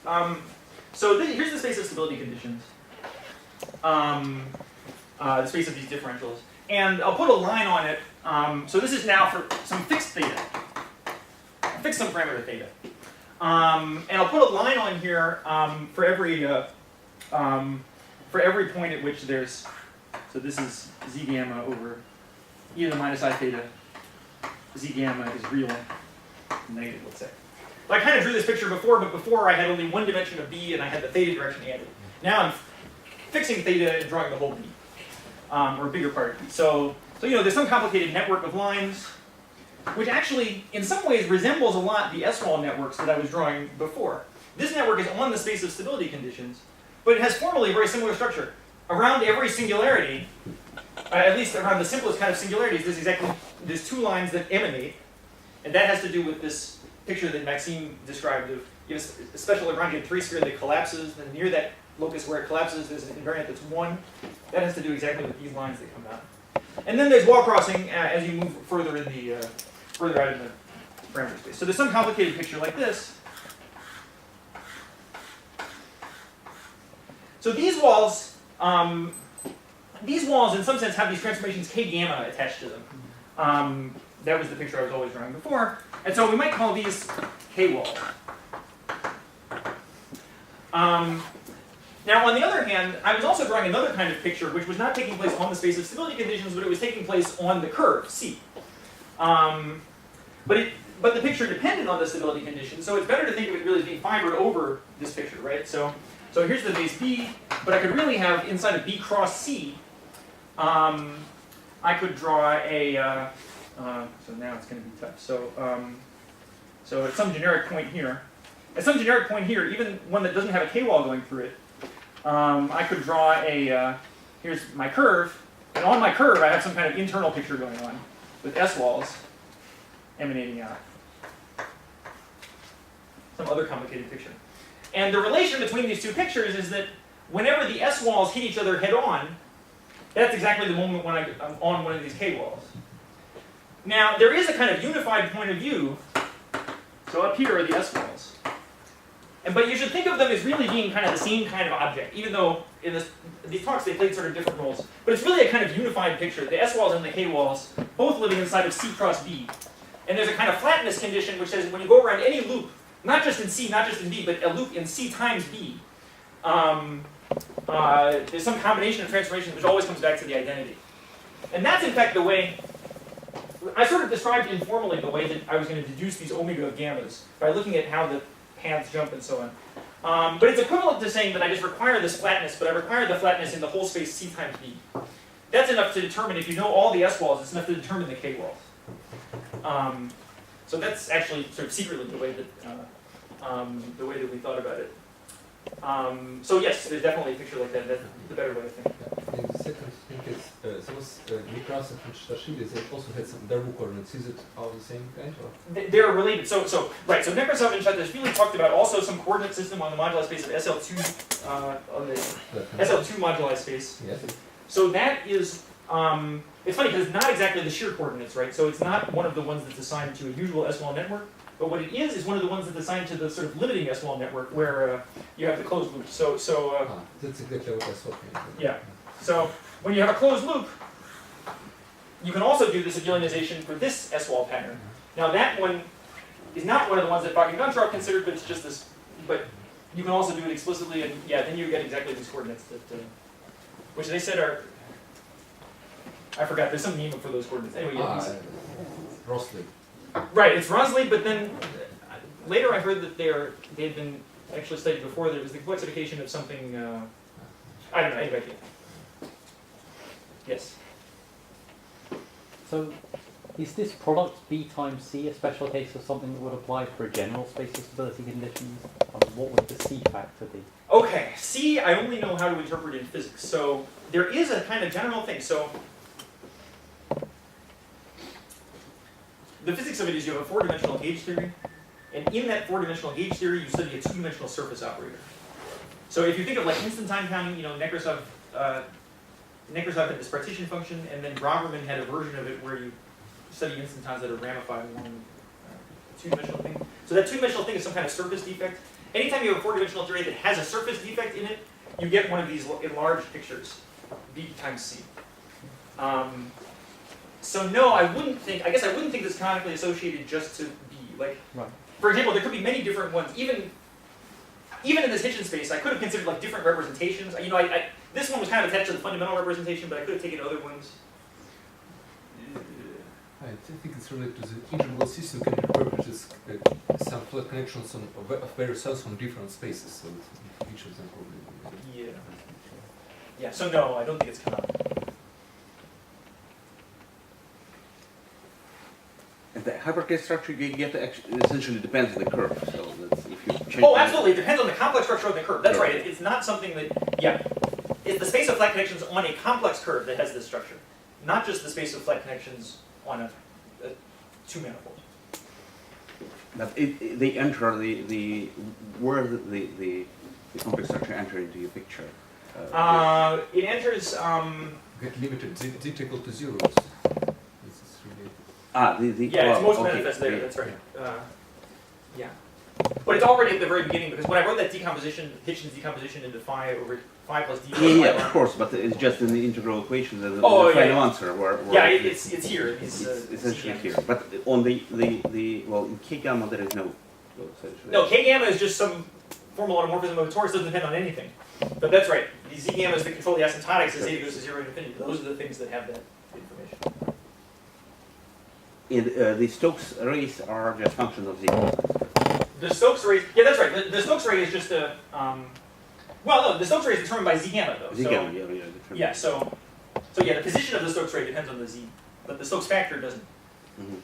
All right. So here's the space of stability conditions. The space of these differentials. And I'll put a line on it. So this is now for some fixed theta. I'll fix some parameter theta. And I'll put a line on here for every point at which there's, so this is z gamma over e to the minus I theta. Z gamma is real, negative, let's say. I kind of drew this picture before, but before I had only one dimension of b and I had the theta direction added. Now I'm fixing theta and drawing the whole b, or a bigger part of b. So there's some complicated network of lines, which actually, in some ways, resembles a lot the S-wall networks that I was drawing before. This network is on the space of stability conditions, but it has formally a very similar structure. Around every singularity, at least around the simplest kind of singularities, there's two lines that emanate, and that has to do with this picture that Maxime described of a special Lagrangian 3-sphere that collapses, and near that locus where it collapses, there's an invariant that's 1. That has to do exactly with these lines that come out. And then there's wall crossing as you move further in the further out in the parameter space. So there's some complicated picture like this. So these walls in some sense have these transformations k gamma attached to them. That was the picture I was always drawing before. And so we might call these k walls. Now, on the other hand, I was also drawing another kind of picture which was not taking place on the space of stability conditions, but it was taking place on the curve, C. But the picture depended on the stability conditions, so it's better to think of it really as being fibered over this picture, right? So here's the base B, but I could really have inside of B cross C, I could draw a, so now it's going to be tough. So at some generic point here, even one that doesn't have a k-wall going through it, I could draw a, here's my curve, and on my curve I have some kind of internal picture going on with S-walls emanating out. Some other complicated picture. And the relation between these two pictures is that whenever the S-walls hit each other head-on, that's exactly the moment when I'm on one of these k-walls. Now, there is a kind of unified point of view. So up here are the S-walls. But you should think of them as really being kind of the same kind of object, even though in these talks they played sort of different roles. But it's really a kind of unified picture. The S-walls and the k-walls both living inside of C cross B. And there's a kind of flatness condition which says when you go around any loop, not just in C, not just in B, but a loop in C times B, there's some combination of transformations which always comes back to the identity. And that's in fact the way, I sort of described informally the way that I was going to deduce these omega of gammas by looking at how the paths jump and so on. But it's equivalent to saying that I just require this flatness, but I require the flatness in the whole space C times B. That's enough to determine, if you know all the S-walls, it's enough to determine the K-walls. So that's actually sort of secretly the way that we thought about it. So yes, there's definitely a picture like that. That's the better way to think. And the second thing is, those Mikras and Stashidis, they also had some double coordinates. Is it all the same kind? Or? They're related. So Nekrasov and Chatashvili talked about also some coordinate system on the moduli space of SL2, on the SL2 moduli space. Yes. So that is, it's funny because it's not exactly the shear coordinates, right? So it's not one of the ones that's assigned to a usual S-wall network, but what it is one of the ones that's assigned to the sort of limiting S-wall network where you have the closed loop. That's exactly what I was hoping. Yeah. So when you have a closed loop, you can also do this abelianization for this S-wall pattern. Now that one is not one of the ones that Bach and Goncharoff considered, but it's just this. But you can also do it explicitly, and yeah, then you get exactly these coordinates that, which they said are. I forgot. There's some name for those coordinates. Anyway, yeah. Rosley. Right. It's Rosley, but then later I heard that they had been actually studied before. There was the complexification of something. I don't know. Anyway. Yes. So, is this product B times C a special case of something that would apply for a general space of stability conditions? What would the C factor be? Okay, C I only know how to interpret in physics. So there is a kind of general thing. So the physics of it is you have a four-dimensional gauge theory, and in that four-dimensional gauge theory you study a two-dimensional surface operator. So if you think of like instant time counting, Nekrasov had this partition function, and then Braverman had a version of it where you study instantons that are ramified along a two-dimensional thing. So that two-dimensional thing is some kind of surface defect, anytime you have a four-dimensional array that has a surface defect in it, you get one of these enlarged pictures, B times C. So no, I guess I wouldn't think this canonically associated just to B. Like, Right. for example, there could be many different ones. Even in this Hitchin space, I could have considered like different representations. You know, this one was kind of attached to the fundamental representation, but I could have taken other ones. I think it's related to the integral system can interpret as some flat connections of various cells from different spaces, so each of them probably. Yeah. Yeah. So no, I don't think it's canonical. And the hypercase structure you get essentially depends on the curve. So that's if you change. Oh, absolutely. It depends on the complex structure of the curve. That's right. It's not something that, yeah. It's the space of flat connections on a complex curve that has this structure, not just the space of flat connections on a two-manifold. But they enter where the complex structure enter into your picture. It enters. Get limited z equal to 0. This is related. Yeah, it's most okay, manifest there. yeah. That's right. Yeah. But it's already at the very beginning because when I wrote that decomposition, Hitchin's decomposition into phi over phi plus d. Yeah, of course, but it's just in the integral equation the final answer where it's here. It's essentially here. But on the in K gamma there is no essentially. No, K gamma is just some formal automorphism of a torus. Doesn't depend on anything. But that's right. The Z gamma is that control the asymptotics as zeta goes to 0 to infinity. Those are the things that have that information. And the Stokes rays are just functions of Z. The Stokes ray, yeah, that's right. The Stokes ray is just a, well, no, the Stokes ray is determined by Z gamma, though. Z gamma, yeah. Yeah, so yeah, the position of the Stokes ray depends on the Z, but the Stokes factor doesn't. Mm-hmm.